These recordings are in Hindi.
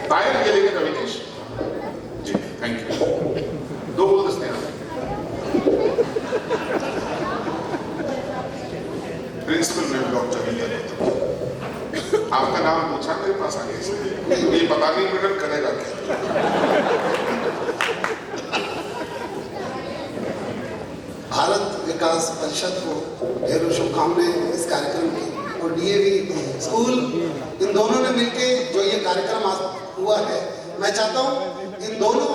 टायर गेलेगे का विकेश जी, थैंक यू. दो गुलदस्ते हैं. प्रिंसिपल ने डॉक्टर लिया. आपका नाम पूछा मेरे पास आगे से, ये पता नहीं मैडम करेगा क्या. भारत विकास परिषद को ढेरों शुभकामनाएं इस कार्यक्रम की, और डीएवी स्कूल इन दोनों ने मिलके जो ये कार्यक्रम आज हुआ है, मैं चाहता हूं इन दोनों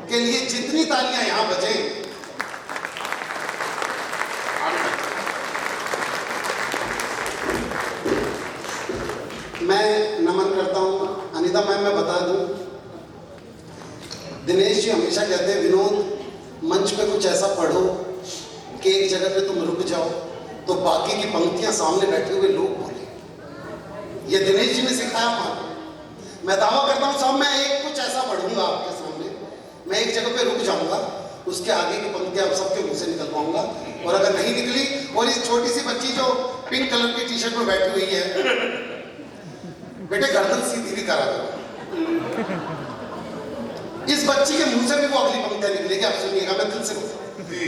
के लिए जितनी तालियां यहां बजें. मैं नमन करता हूं. अनीता मैम, मैं बता दूं, दिनेश जी हमेशा कहते हैं विनोद मंच पे कुछ ऐसा पढ़ो कि एक जगह पे तुम रुक जाओ तो बाकी की पंक्तियां सामने बैठे हुए लोग बोले. ये दिनेश जी ने सिखाया मानो. मैं दावा करता हूं साहब, मैं एक कुछ ऐसा पढ़ूंगा आपके सामने, मैं एक जगह पे रुक जाऊंगा, उसके आगे की पंक्तियां आप सबके मुंह से निकल पाऊंगा. और अगर नहीं निकली, और इस छोटी सी बच्ची जो पिंक कलर की टी शर्ट में बैठी हुई है, बेटे गर्दन सीधी भी करा करो. इस बच्ची के मुंह से भी वो अगली पंक्तियां निकलेगी, आप सुनिएगा, मैं दिल से बोलता हूं.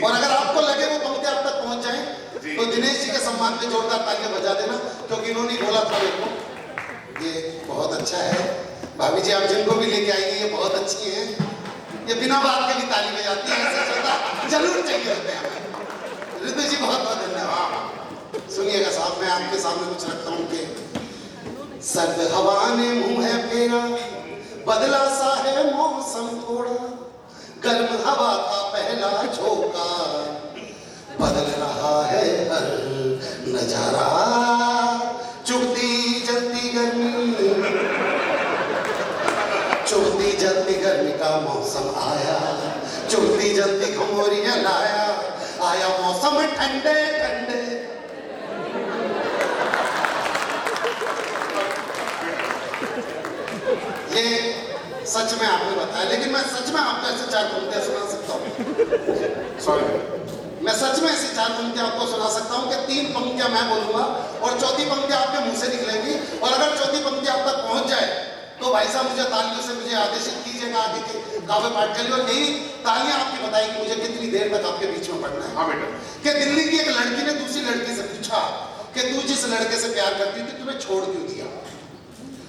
और अगर आपको लगे वो पंक्तियां आप तक पहुंच जाएं तो दिनेश जी के सम्मान में जोरदार तालियां बजा देना, क्योंकि इन्होंने बोला था मेरे को ये बहुत अच्छा है. भाभी जी आप जिनको भी लेके आएंगे ये बहुत अच्छी हैं, ये बिना बात के भी ताली बजाती है, ऐसा चलता जरूर चाहिए होते हैं. ऋतु जी बहुत बहुत धन्यवाद. सुनिएगा साहब, मैं आपके सामने कुछ रखता हूँ कि सर्द हवा ने मुंह है फेरा, बदला सा है मौसम थोड़ा, गर्म हवा का पहला झोंका, बदल रहा है हर नजारा, चुभती जलती गर्मी, चुभती जलती गर्मी का मौसम आया, चुभती जलती घमौरियां लाया, आया मौसम ठंडे ठंडे. ये सच में आपने बताया, लेकिन मैं सच में आपको ऐसे चार पंक्तियां सुना सकता हूँ. सॉरी, मैं सच में ऐसी चार पंक्तियां आपको सुना सकता हूँ कि तीन पंक्तियां मैं बोलूंगा और चौथी पंक्ति आपके मुंह से निकलेगी, और अगर चौथी पंक्ति आप तक पहुंच जाए तो भाई साहब मुझे तालियों से मुझे आदेशित कीजिएगा आगे के काव्य पाठ के लिए. और यही तालियां आपकी बताएगी मुझे कितनी देर तक आपके बीच में पढ़ना है. हाँ बेटा. कि दिल्ली की एक लड़की ने दूसरी लड़की से पूछा कि तू जिस लड़के से प्यार करती थी तुम्हें छोड़ क्यों दिया.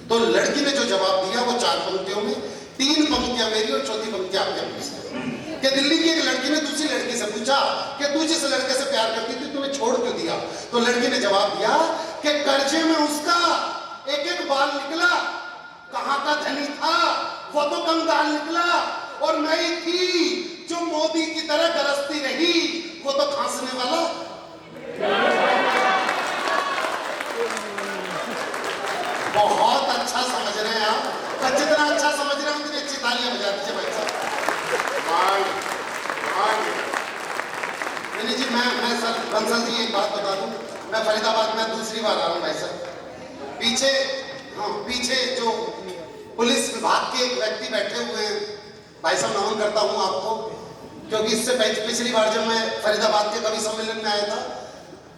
तो लड़की ने जो जवाब दिया वो चार पंक्तियों में, तीन पंक्तियां मेरी और चौथी पंक्ति आपके मुंह से. कि दिल्ली की एक लड़की ने दूसरी लड़की से पूछा कि तू जिस लड़के से प्यार करती थी तुम्हें छोड़ क्यों दिया. तो लड़की ने जवाब दिया कि कर्जे में उसका एक एक बाल निकला, कहां का धनी था वो तो कंगाल निकला, और मैं ही थी जो मोदी की तरह गरजती रही, वो तो खांसने वाला. बहुत अच्छा समझ रहे हैं आप, जितना अच्छा समझ रहे हैं उतनी अच्छी तालियां बजा दीजिए भाई साहब. नहीं जी, मैं सर बंसल जी एक बात बता दूं, मैं फरीदाबाद में दूसरी बार आ रहा हूँ भाई साहब. पीछे जो पुलिस विभाग के एक व्यक्ति बैठे हुए हैं भाई साहब, नमन करता हूँ आपको, क्योंकि इससे पिछली बार जब मैं फरीदाबाद के कवि सम्मेलन में आया था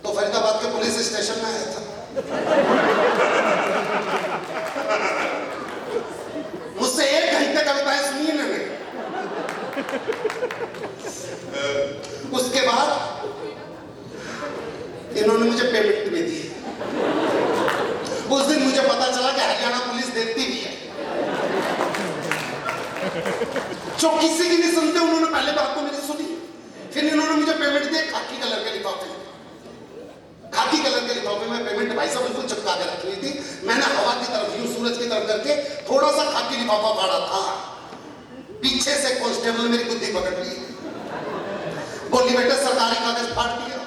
तो फरीदाबाद के पुलिस स्टेशन में आया था. मुझसे 1 घंटे कविताएं सुनी इन्होंने. उसके बाद इन्होंने मुझे पेमेंट भी दी. उस दिन मुझे पता चला कि हरियाणा पुलिस देखती भी है. जो किसी की नहीं सुनते उन्होंने पहले बात तो मेरी सुनी, फिर इन्होंने मुझे पेमेंट दी खाकी कलर के लिफाफे में. खाकी कलर के लिफाफे में पेमेंट भाई साहब बिल्कुल चिपका के रखी हुई थी. मैंने हवा की तरफ यूं सूरज की तरफ करके थोड़ा सा खाकी लिफाफा फाड़ा था. पीछे से कांस्टेबल मेरी बुद्धि पकड़ ली, बोली बेटा सरकारी कागज फाड़ दिया.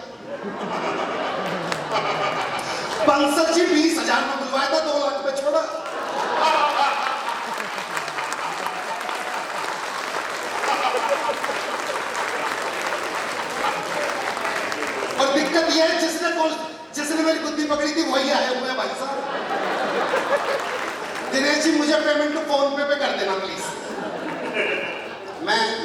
बंसल जी 20,000 में बुलवाया था, 2 लाख में छोड़ा. और दिक्कत यह है जिसने मेरी बुद्धि पकड़ी थी वही आए हुए हैं भाई साहब. दिनेश जी मुझे पेमेंट तो फोन पे कर देना प्लीज.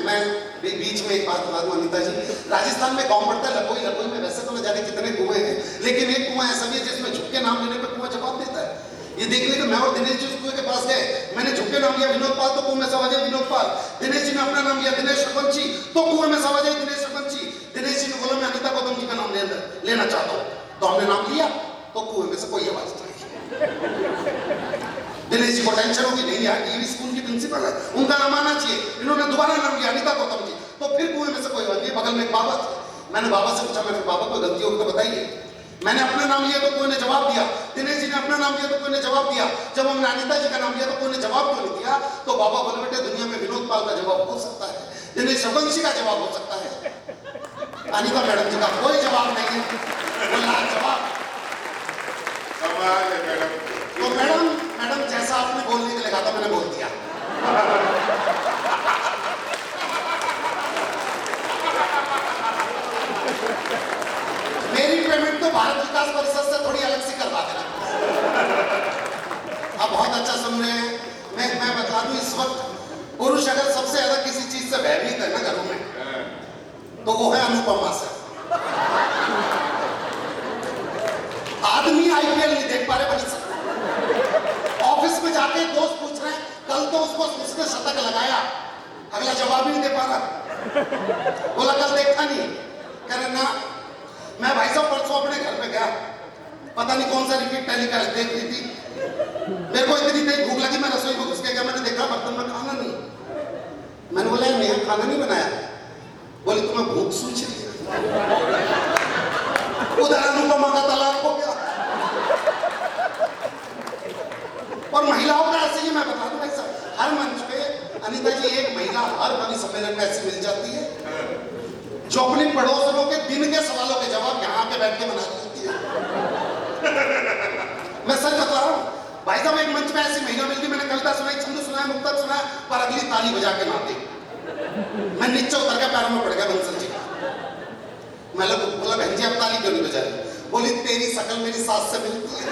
मैं बीच में एक बात बता दूं अनीता जी, राजस्थान में गांव पड़ता है लखोई. लखोई में वैसे तो न जाने कितने कुएं हैं, लेकिन एक कुआं ऐसा भी है जिसमें झुक के नाम लेने पे कुआं जवाब देता है. ये देखने के मैं और दिनेश जी उस कुएं के पास गए, मैंने झुक के नाम लिया विनोद पाल, तो कुएं में सवाल विनोद पाल। दिनेश जी ने अपना नाम लिया दिनेश रघुवंशी, तो कुएं में सवाल दिनेश रघुवंशी। दिनेश जी ने बोला मैं अनीता गौतम जी का नाम लेना चाहता हूँ, तो हमने नाम लिया, तो कुएं में से कोई आवाज नहीं। दिनेश जी को टेंशन होगी, नहीं यार ये स्कूल की प्रिंसिपल है, उनका नाम आना चाहिए। इन्होंने दोबारा नाम लिया अनीता गौतम जी, तो फिर कुएं में से कोई आवाज नहीं। बगल में एक बाबा थे, मैंने बाबा से पूछा, मैंने बाबा कोई गलती होगी तो बताइए। मैंने अपना नाम लिया तो कोई ने जवाब दिया, दिनेश जी ने अपना नाम लिया तो कोई ने जवाब दिया। जब हमने अनीता जी का नाम लिया तो कोई ने जवाब क्यों नहीं दिया? तो बाबा बोले बेटे दुनिया में विनोद पाल का जवाब हो सकता है, दिनेश रघुवंशी का जवाब हो सकता है, अनीता मैडम जी का कोई जवाब नहीं है। बोला जवाब कमाल है मैडम। तो मैडम जैसा आपने बोलने के लिए कहा था मैंने बोल दिया। मेरी पेमेंट तो भारत विकास परिषद से थोड़ी अलग से करवा देना। अब बहुत अच्छा सुन रहे हैं। मैं बता दूं, इस वक्त पुरुष अगर सबसे ज्यादा किसी चीज से भयभीत है ना घरों में, तो वो है अनुपमा से। आदमी आईपीएल नहीं देख पा रहे बड़ी से। ऑफिस में जाके दोस्त पूछ रहे हैं कल तो उसने शतक लगाया, अगला जवाब ही नहीं दे पा रहा। बोला कल देखा नहीं, कह रहे ना। मैं भाई साहब परसों अपने घर पे गया, पता नहीं कौन सा रिपीट टेलीकास्ट देख रही थी। मेरे को इतनी तेज भूख लगी, मैं रसोई में घुस के गया, मैंने देखा बर्तन में खाना नहीं। मैंने बोला नेहा खाना नहीं बनाया? बोले तुम्हें भूख सूझ रही है। उधर अनुपमा का तलाक हो गया। और महिलाओं का ऐसे ही मैं बता दूं भाई साहब, हर मंच पे अनीता जी एक महिला हर कवि सम्मेलन में ऐसी मिल जाती है जो अपने पड़ोसियों के दिन के सवालों के जवाब यहाँ पे बैठ के बना देती है। मैं सच बता रहा हूँ भाई साहब, एक मंच पे ऐसी महिला मिलती, मैंने कविता सुनाई, छंद सुनाया, मुक्तक सुनाया, पर अगली ताली बजा के ना दी। मैं नीचे उतर के पैरों में पड़ गया बंसल जी। मैं बोला बहन जी आप ताली क्यों नहीं बजा रही? बोली तेरी शकल मेरी सास से मिलती है।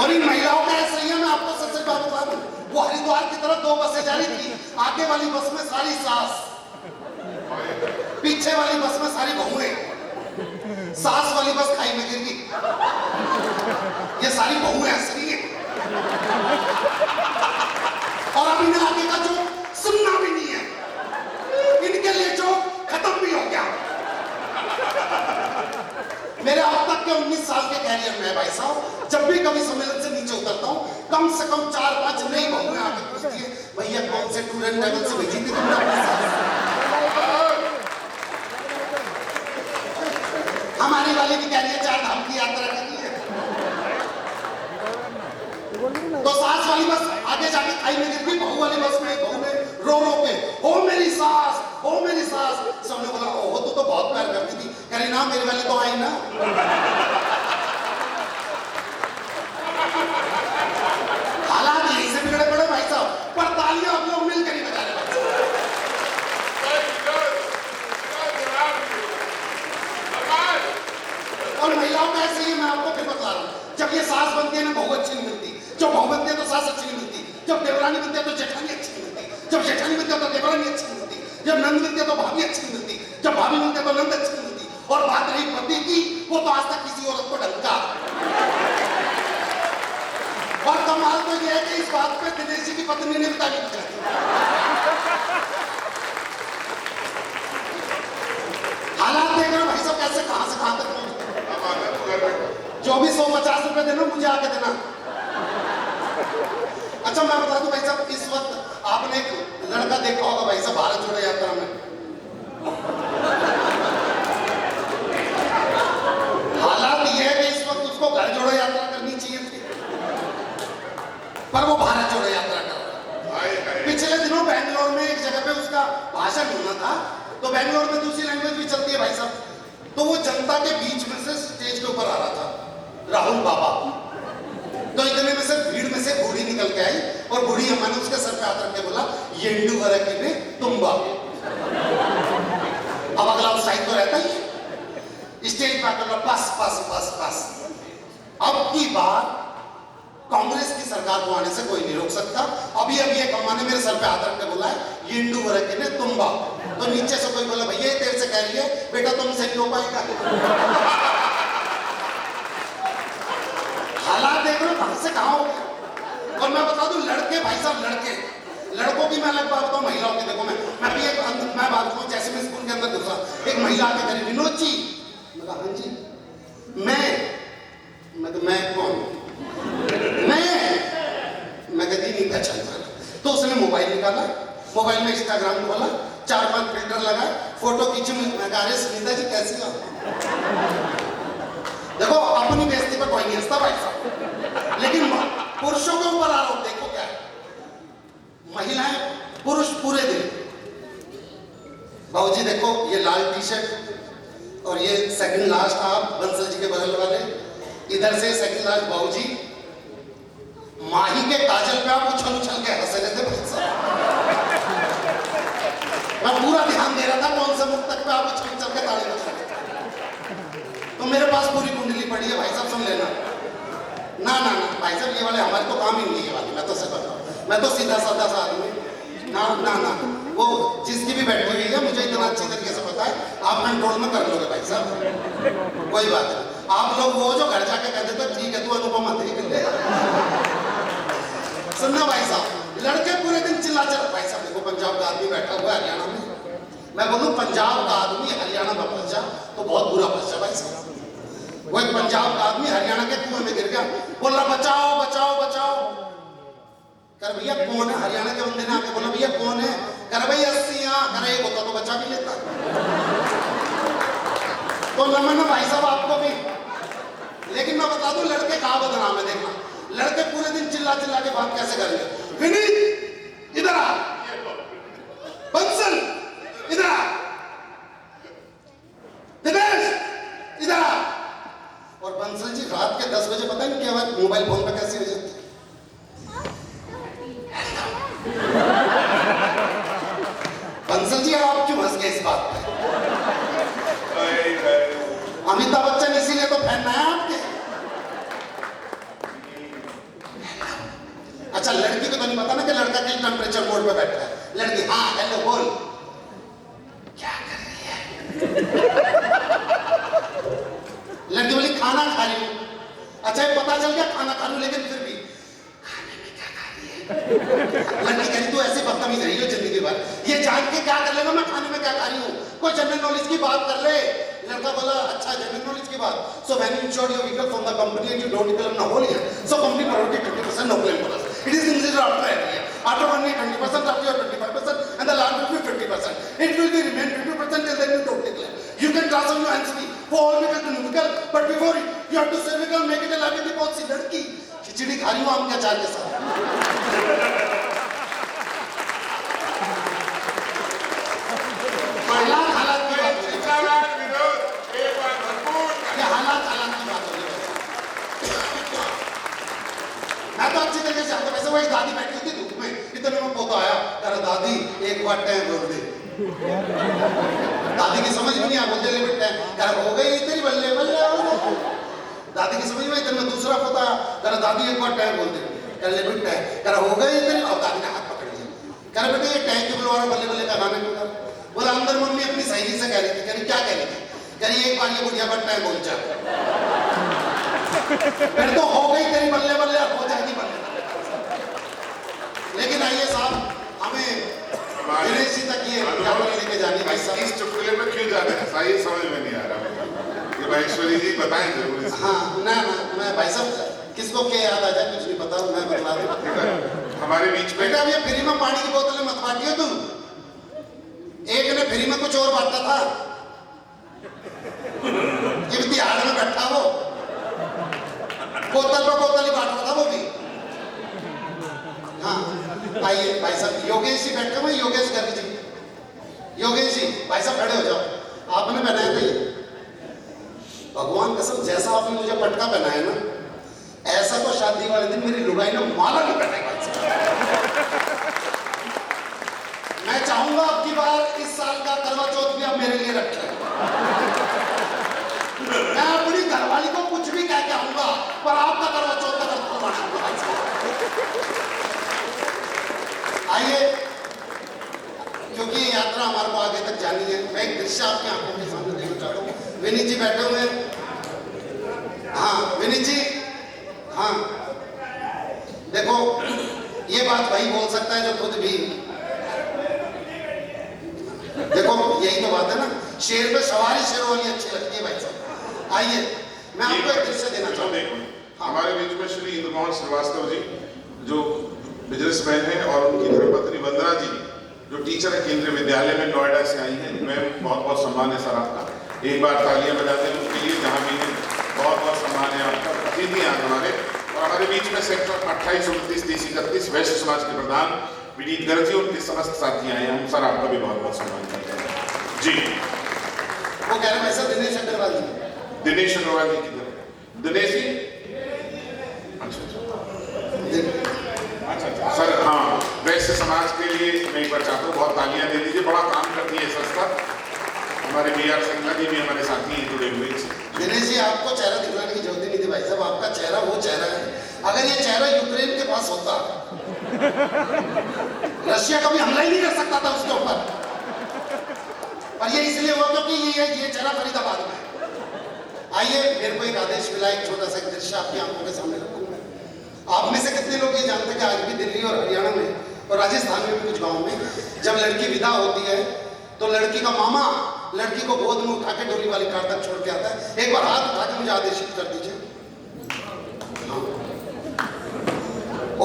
और इन महिलाओं का ऐसा ही है, मैं आपको सच बात बता दूं, वो हरिद्वार की तरफ 2 बसें जा रही थी, आगे वाली बस में सारी सास, पीछे वाली बस में सारी बहुएं। सास वाली बस खाई में गिर गई, ये सारी बहुएं हंस रही हैं। और अब इन्हें आगे का जो सुनना भी नहीं है, इनके लिए जो खत्म भी हो गया। मेरे अब तक के 19 साल के कैरियर में भाई साहब, जब भी कभी सम्मेलन से नीचे उतरता हूँ, कम से कम 4-5 नई बहुएं आके पूछती है भैया कौन से टूर एंड ट्रैवल से भेजी थी तुमने अपने साथ? हमारी वाली भी कह रही है 4 धाम की यात्रा करनी है। तो सास वाली बस आगे जाके खाई में गिर गई, बहू वाली बस में बहू ने रो के ओ मेरी सास, ओ मेरी सास। सबने बोला ओहो तू तो बहुत प्यार करती थी। कह रही ना मेरे वाली तो आई ना। हालात यहीं से बिगड़े पड़े भाई साहब, पर तालियां आप लोग मिलकर ही बजा रहे। और महिलाओं का ऐसे ही मैं आपको फिर बता रहा हूँ, जब ये सास बनती है ना बहू अच्छी नहीं मिलती, जब बहू बनती है तो सास अच्छी नहीं मिलती, जब देवरानी बनती है तो जेठानी अच्छी नहीं मिलती, जब जेठानी बनती है तो देवरानी अच्छी नहीं मिलती, जब नंद मिलती है तो भाभी अच्छी नहीं मिलती, जब भाभी मिलती है तो नंद अच्छी नहीं मिलती। और बात रही पति की, वो तो आज तक किसी औरत को ढंका। और कमाल तो ये है कि इस बात पे दिनेश जी की पत्नी ने बता दी। हालात देख रहे हो भाई साहब कैसे कहां से कहां तक जो भी 150 रुपए देना मुझे आके देना। अच्छा मैं बता दूं भाई साहब, इस वक्त आपने एक लड़का देखा होगा भाई साहब भारत जोड़ो यात्रा में, हालात ये है कि इस वक्त उसको घर जोड़ो यात्रा करनी चाहिए थी, पर वो भारत जोड़ो यात्रा कर। पिछले दिनों बेंगलोर में एक जगह पे उसका भाषण होना था, तो बेंगलोर में दूसरी लैंग्वेज भी चलती है भाई साहब, तो वो जनता के बीच में से स्टेज के ऊपर आ रहा था राहुल बाबा। तो इतने में से भीड़ में से बूढ़ी निकल के आई, और बूढ़ी अम्मा ने उसके सर पे हाथ रख के बोला येंडू वरके ने तुम्बा। अब अगला उत्साहित तो रहता ही, स्टेज पर आकर बस बस बस बस। अब की बात कांग्रेस की सरकार को आने से कोई नहीं रोक सकता। अभी अभी एक अम्मा ने मेरे सर पे हाथ रख के बोला है ये इंडू वर्ग ने तुम्बा, तो नीचे से कोई बोला भैया तेरे से कह रही है बेटा तुमसे नहीं हो पाएगा। हालात देख लो कहां से कहां हो गए। और मैं बता दूं लड़के भाई साहब लड़कों की मैं अलग बात बताऊं, महिलाओं की देखो मैं भी एक मैं बात करूं, जैसे मैं स्कूल के अंदर घुसा एक महिला आके कह रही विनोद जी, मैं कहा हाँ जी, मैं कौन, मैं कहती नहीं पहचान पाया। तो उसने मोबाइल निकाला, मोबाइल में इंस्टाग्राम खोला, 4-5 फिल्टर लगाए, फोटो खींची, मैं कहा अरे सुनीता जी कैसी हो। देखो अपनी बेइज्जती पर कोई नहीं हंसता भाई साहब, लेकिन पुरुषों के ऊपर आरोप देखो क्या है, महिलाएं पुरुष पूरे दिन। बाबूजी देखो ये लाल टी शर्ट और ये सेकंड लास्ट आप बंसल जी के बगल वाले, इधर से सेकंड लास्ट बाबूजी, माही के काजल पे आप उछल उछल के हंसे रहते भाई साहब। मैं पूरा ध्यान दे रहा था कौन से मुख तक पे आप उछल उछल के ताली बजा रहे। तो मेरे पास पूरी कुंडली पड़ी है भाई साहब, सुन लेना। ना ना ना भाई साहब ये वाले हमारे तो काम ही नहीं है वाली, मैं तो सच बताऊं, मैं तो सीधा साधा सा आदमी। ना ना ना वो जिसकी भी बैठी हुई है मुझे इतना अच्छी तरीके से पता है, आप कंट्रोल में कर लोगे भाई साहब, कोई बात नहीं। आप लोग वो जो घर जाके कहते थे ठीक है तू अनुपमा देख ले। सुनना भाई साहब, लड़के पूरे दिन चिल्ला भाई साहब देखो पंजाब का आदमी बैठा हुआ है हरियाणा में, मैं बोलूं पंजाब का आदमी हरियाणा में फंस जा तो बहुत बुरा फंस जा भाई साहब। वो एक पंजाब का आदमी हरियाणा के कुएं में गिर गया, बोल रहा बचाओ बचाओ बचाओ। कर भैया कौन है, हरियाणा के बंदे ने आके बोला भैया कौन है, कर भाई 80 कर एक होता तो बचा भी लेता। तो नमन भाई साहब आपको भी, लेकिन मैं बता दूं लड़के कहां बदनाम है देखना, लड़के पूरे दिन चिल्ला चिल्ला के बात कैसे करेंगे, विनीत इधर आ, बंसल इधर आ, दिनेश इधर आ। और बंसल जी रात के 10 बजे पता नहीं क्या बात मोबाइल फोन पे कैसे हो जाती। बंसल जी आप क्यों हंस गए इस बात पे? अमिताभ बच्चन इसीलिए तो फैन है आपके। अच्छा लड़की को तो नहीं पता ना कि लड़का किस टेम्परेचर मोड पे बैठा है, लड़की हाँ हेलो बोल क्या कर रही है। लड़की बोली खाना खा रही हूँ। अच्छा ये पता चल गया खाना खा रही हूँ, लेकिन फिर भी खाने में क्या खा रही है। लड़की कह रही तू ऐसे बदतमीज रही हो जिंदगी भर, ये जान के क्या कर लेगा मैं खाने में क्या खा रही हूँ, कोई जनरल नॉलेज की बात कर ले। लड़का बोला अच्छा जनरल नॉलेज की बात, so when you insure your vehicle from the company and you don't claim no whole year, so company provide 20% no claim bonus, it is included after 1 year 20%, after your 25% and the land will be 50%, it will be remain 50% till then you don't declare, you can transfer your NCD for all vehicle to new vehicle, but before you have to save vehicle, make it a liability policy। लड़की खिचड़ी खा रही हूँ आम के अचार के साथ। हालात की बात की बात हो रही है। मैं तो अच्छी तरीके से वैसे वही दादी बैठी थी धूप में, इतने में पोता आया अरे दादी एक बार टाइम बोल दे। दादी की समझ में नहीं आया, बोलते ले बेटा कर हो गई तेरी बल्ले बल्ले हो गई। दादी की समझ में इतने में दूसरा पोता कर दादी एक बार टाइम बोल दे, कर ले बेटा कर हो गई तेरी। और दादी ने हाथ पकड़ लिया, कर बेटे ये टैंक के बुलवाना बल्ले बल्ले का गाना क्यों कर। बोला अंदर मम्मी अपनी सहेली से कह रही थी, कह क्या कह रही थी, कह एक बार ये बुढ़िया पर टाइम बोल जा, फिर तो हो गई तेरी बल्ले बल्ले हो जाएगी बल्ले। लेकिन आइए साहब हमें दिनेश जी तक ये लेके जानी भाई साहब। इस चुटकुले में क्यों जाना है भाई समझ में नहीं आ रहा, ये महेश्वरी जी बताएं जरूर। हाँ ना ना मैं भाई साहब किसको क्या याद आ जाए कुछ नहीं पता, मैं बता दूं हमारे बीच में। बेटा ये फ्री में पानी की बोतलें मत बांटियो तुम, एक ने फ्री में कुछ और बांटा था, इम्तिहान में बैठा वो बोतल पर बोतल ही बांट रहा था वो भी। हाँ आइए भाई साहब योगेश जी बैठे हुए, योगेश कर जी, योगेश जी भाई साहब खड़े हो जाओ। आपने पहनाया था ये भगवान कसम जैसा आपने मुझे पटका पहनाया ना ऐसा तो शादी वाले दिन मेरी लुगाई ने माला नहीं पहनाई भाई साहब। मैं चाहूंगा अब की बार इस साल का करवा चौथ भी आप मेरे लिए रखें। मैं अपनी घरवाली को कुछ भी कह के आऊंगा पर आपका करवा चौथ का करवा विनीत जी बैठे हुए हैं। हाँ विनीत जी, हाँ देखो ये बात वही बोल सकता है जो खुद भी, देखो यही तो बात है ना, शेर पे सवारी शेरवानी अच्छी लगती है भाई साहब। आइए मैं आपको एक दृश्य देना चाहूँगा। हमारे बीच में श्री इंद्रमोहन श्रीवास्तव जी जो बिजनेसमैन हैं और उनकी धर्मपत्नी वंदना जी जो टीचर है केंद्रीय विद्यालय में नोएडा से आई हैं। मैं बहुत बहुत सम्मान है सर आपका, एक बार तालियां बजाते हैं उनके लिए जहाँ भी हैं। बहुत बहुत सम्मान है आपका, प्रतिनिधि हैं हमारे। और हमारे बीच में सेक्टर 28, 29, 30, 31 वैश्य समाज के प्रधान विनीत गर्ग जी उनके समस्त साथी आए हैं। हम सर आपका भी बहुत बहुत सम्मान करते हैं जी। वो कह रहे हैं वैसा दिनेश अग्रवाल जी, दिनेश अग्रवाल जी किधर? दिनेश जी, अच्छा सर। हाँ, वैश्य समाज के लिए मैं एक बार चाहता हूँ बहुत तालियां दे दीजिए, बड़ा काम करती है संस्था। हमारे BR सिंगला जी भी हमारे साथी हैं जुड़े हुए। दिनेश जी आपको चेहरा दिखलाने की जरूरत नहीं थी भाई साहब, आपका चेहरा वो चेहरा है। अगर ये चेहरा यूक्रेन के पास होता रशिया कभी हमला ही नहीं कर सकता था उसके ऊपर, और ये इसलिए हुआ क्योंकि ये चेहरा फरीदाबाद में। आइए मेरे को एक आदेश मिला, एक छोटा सा दृश्य आपकी आंखों के सामने रखूंगा। आप में से कितने लोग ये जानते हैं कि आज भी दिल्ली और हरियाणा में और राजस्थान में भी कुछ गाँव में जब लड़की विदा होती है तो लड़की का मामा लड़की को गोद में उठा के डोली वाली कार तक छोड़ के आता है। एक बार हाथ उठा के मुझे आदेशित कर दीजिए। हाँ।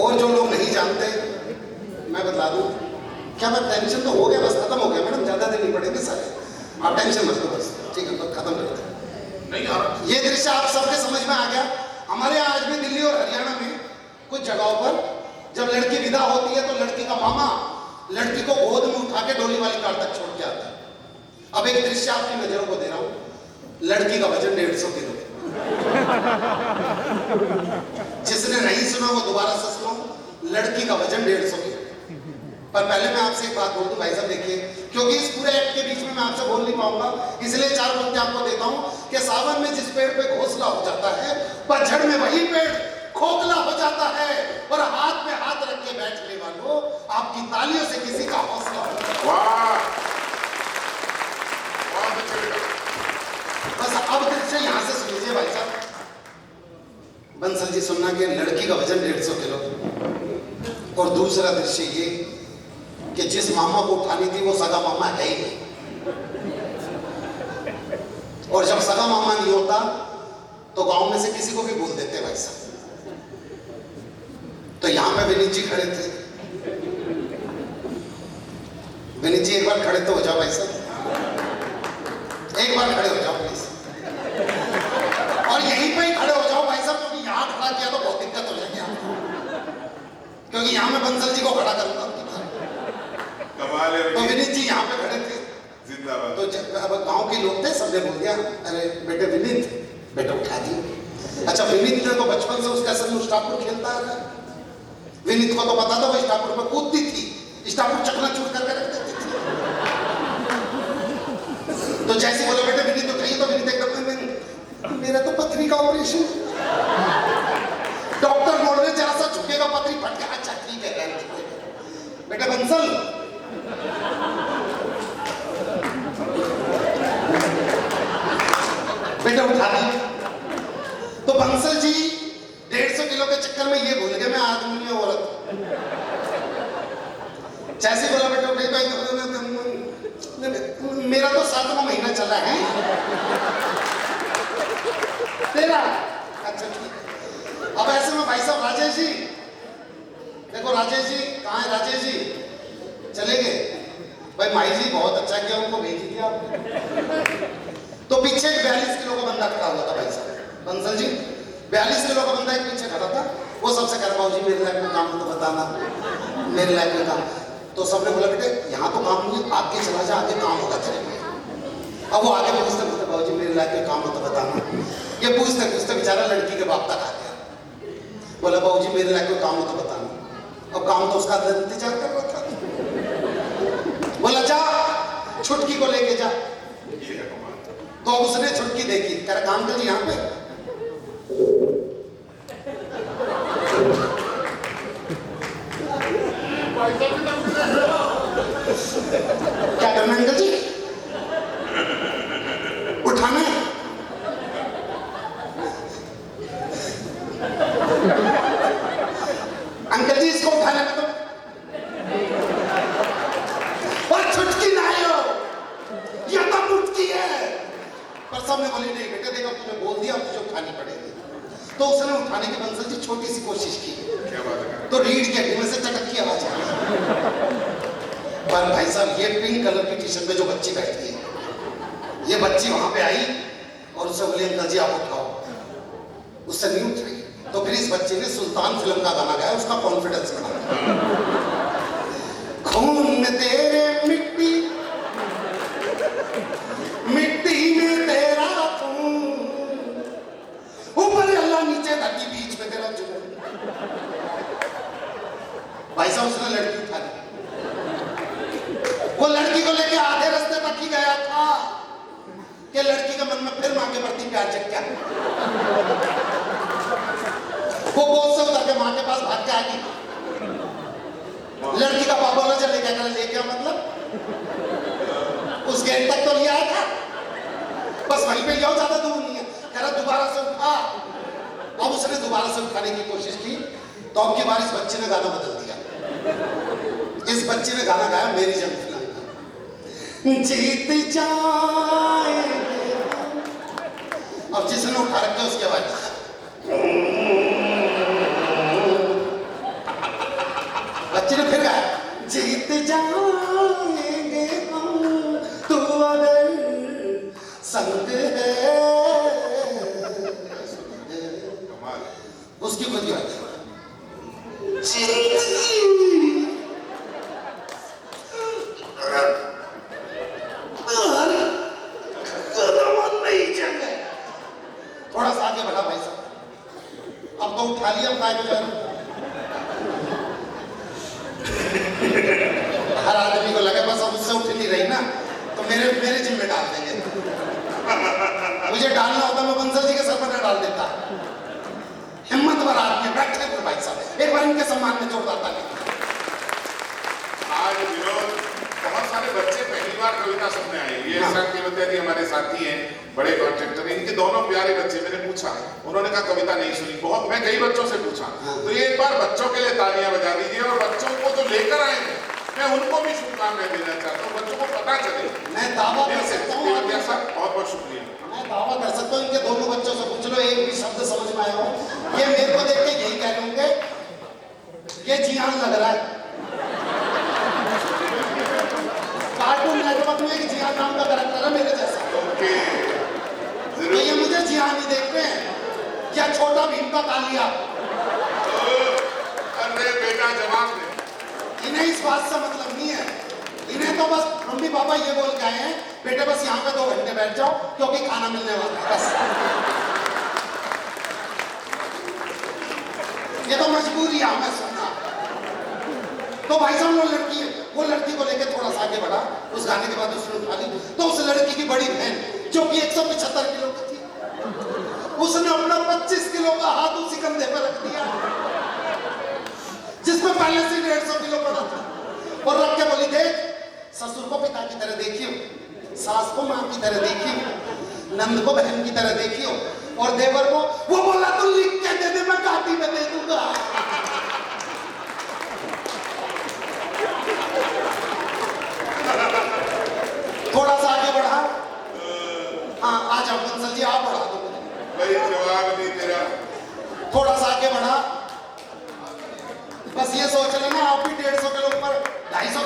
और जो लोग नहीं जानते मैं बता दूं, क्या मैं टेंशन तो हो गया, बस खत्म हो गया मैडम, ज्यादा दिन नहीं पड़ेंगे सारे, आप टेंशन मत लो बस, ठीक है तो खत्म करते हैं। नहीं यार, ये दृश्य आप सबके समझ में आ गया। हमारे यहाँ आज भी दिल्ली और हरियाणा में कुछ जगहों पर जब लड़की विदा होती है तो लड़की का मामा लड़की को गोद में उठा के डोली वाली कार तक छोड़ के आता है। अब एक दृश्य आपकी नजरों को दे रहा हूं, लड़की का वजन 150 किलो। जिसने नहीं सुना वो दोबारा से सुनो, लड़की का वजन 150 किलो। पर पहले मैं आपसे एक बात बोल दूं भाई साहब, देखिए क्योंकि इस पूरे एक्ट के बीच में मैं आपसे बोल नहीं पाऊंगा, इसलिए 4 पंक्ति आपको देता हूं कि सावन में जिस पेड़ पे घोंसला हो जाता है पतझड़ में वही पेड़ खोखला हो जाता है, और हाथ में हाथ रख के बैठने वालों आपकी तालियों से किसी का हौसला हो जाता है। वाह, बस अब दृश्य यहां से सुन लीजिए भाई साहब। बंसल जी सुनना कि लड़की का वजन 150 किलो, और दूसरा दृश्य ये कि जिस मामा को उठानी थी वो सगा मामा है ही नहीं, और जब सगा मामा नहीं होता तो गांव में से किसी को भी बोल देते भाई साहब। तो यहां पे विनीत जी खड़े थे। विनीत जी एक बार खड़े तो हो जाओ भाई साहब, एक बार खड़े हो जाओ प्लीज, और यहीं पे ही खड़े हो जाओ भाई साहब, क्योंकि यहां खड़ा किया तो बहुत दिक्कत हो जाएगी आपको, क्योंकि यहां मैं बंसल जी को खड़ा करूंगा। कमाल है। तो विनीत जी यहाँ पे खड़े थे, जिंदाबाद। तो अब गांव के लोग थे, सबने बोल दिया अरे बेटे विनीत, बेटा उठा दिए। अच्छा विनीत ने तो बचपन से उसके असर में स्टापुर खेलता है, विनीत को तो पता था वो स्टापुर पर कूदती थी, स्टापुर चकनाचूर करके रख देती थी। तो जैसे बोला बेटे विनीत उठाइए, तो विनीत एकदम मेरा तो पथरी का ऑपरेशन, डॉक्टर बोल रहे जरा सा झुकेगा पथरी फट गया। अच्छा ठीक है बेटा बंसल, बेटा उठा दी। तो बंसल जी 150 किलो के चक्कर में ये भूल गए मैं आदमी हूं औरत। जैसे बोला बेटा उठे तो मेरा तो 7वां महीना चला है तेरा। अच्छा ठीक, अब ऐसे में भाई साहब राजेश जी, देखो राजेश जी कहाँ है? राजेश जी चले गए भाई, माई जी बहुत अच्छा किया उनको भेज दिया आपने। तो पीछे 42 किलो का बंदा खड़ा हुआ था भाई साहब, बंसल जी 42 किलो का बंदा एक पीछे खड़ा था, वो सबसे कह रहा जी मेरे लायक में काम तो बताना, मेरे लायक में काम। तो सबने बोला बेटे यहाँ तो काम नहीं, आगे चला जा, आगे काम होगा तेरे में। अब वो आगे पूछते बोलते बाबूजी मेरे लायक में काम हो तो बताना। ये पूछते पूछते बेचारा लड़की के बाप तक आ गया, बोला बाबूजी मेरे लायक में काम हो तो बताना। अब काम तो उसका इंतजार कर रहा था, बोला जा छुटकी को लेके जा। तो उसने छुटकी देखी, कह रहा काम कर यहाँ पे। क्या करना अंकल जी? उठाना है? साहब ने बोली नहीं बेटे देखो तुमने बोल दिया अब तुझे उठानी पड़ेगी। तो उसने उठाने की बंसल जी छोटी सी कोशिश की, क्या बात है। तो रीढ़ के हड्डी में से चटक की आवाज आई। पर भाई साहब ये पिंक कलर की टी शर्ट में जो बच्ची बैठी है, ये बच्ची वहां पे आई और उससे बोली अंकल जी आप उठाओ, उससे नहीं उठाई। तो फिर इस बच्चे ने सुल्तान फिल्म का गाना गाया, उसका कॉन्फिडेंस बढ़ा। खून में तेरे मिट्टी, मिट्टी में तेरा खून, ऊपर अल्लाह नीचे धरती बीच में तेरा जुनून। भाई साहब उसने लड़की उठा ली, वो लड़की को लेके आधे रास्ते तक ही गया था कि लड़की के मन में फिर मां के प्रति प्यार जग गया। वो बोझ से उतर के मां के पास भाग के आ गई। लड़की का पापा बोला चले क्या कर ले क्या मतलब, उस गेट तक तो लिया आया था, बस वहीं पे जाओ, ज्यादा दूर नहीं है। कह रहा दोबारा से उठा। अब उसने दोबारा से उठाने की कोशिश की, तो अब की बार इस बच्चे ने गाना बदल दिया। इस बच्चे ने गाना गाया मेरी जंग फिल्म का, जीत जाएंगे। अब जिसने उठा रखा उसके बाद बच्चे ने फिर गाया, जीत जाएंगे हम तू अगर संग है। उसकी खुद की बात थोड़ा सा आगे बढ़ा भाई साहब, अब तो उठा लिया काय बजा। हर आदमी को लगे बस अब उससे उठ नहीं रही ना तो मेरे जिम में डाल देंगे। मुझे डालना होता मैं बंसल जी के सर पर डाल देता। हिम्मतवर आदमी बैठे हुए भाई साहब, एक बार इनके सम्मान में जोरदार ताली। आज विनोद बहुत सारे बच्चे पहली बार कविता सुनने आए। ये एहसान केवतिया जी हमारे साथी हैं, बड़े कॉन्ट्रैक्टर, इनके दोनों प्यारे बच्चे। मैंने पूछा, उन्होंने कहा कविता नहीं सुनी। बहुत मैं कई बच्चों से पूछा, तो ये एक बार बच्चों के लिए तालियां बजा दीजिए। और बच्चों को जो लेकर आए हैं मैं उनको भी शुभकामनाएं देना चाहता हूँ, बच्चों को पता चले। मैं दावा कर सकता हूँ, केवतिया साहब बहुत बहुत शुक्रिया। मैं दावा कर सकता हूँ इनके दोनों बच्चों से पूछ लो, एक भी शब्द समझ में आया हो? ये मेरे को देख के यही कह रहे होंगे ये जियान लग रहा है। कार्टून नेटवर्क में एक जियान नाम का कैरेक्टर है मेरे जैसा। ओके, तो ये मुझे जियान ही देख रहे हैं क्या छोटा भीम का कालिया। अरे बेटा जवाब दे। इन्हें इस बात से मतलब नहीं है, इन्हें तो बस मम्मी पापा ये बोल के आए हैं बेटे बस यहाँ पे 2 घंटे बैठ जाओ क्योंकि खाना मिलने वाला है, बस। ये तो मजबूरी है हमें सुनना। तो भाई साहब वो लड़की को लेकर थोड़ा सा आगे बढ़ा, उस गाने के बाद उसने उठा ली। तो उस लड़की की बड़ी बहन जो कि 175 किलो की थी, उसने अपना 25 किलो का हाथ उसी कंधे पर रख दिया जिसमें पहले से 150 किलो पड़ा था, और रख के बोली देख ससुर को पिता की तरह देखियो, सास को मां की तरह देखियो, नंद को बहन की तरह देखियो, और देवर को वो बोला तो लिख के दे दे मैं काटी में दे दूंगा। थोड़ा सा आगे बढ़ा। हाँ आ जाओ बंसल जी, आप बढ़ा दो। भाई जवाब नहीं तेरा। थोड़ा सा आगे बढ़ा, बस ये सोच लेना आप भी 150 किलो ऊपर 250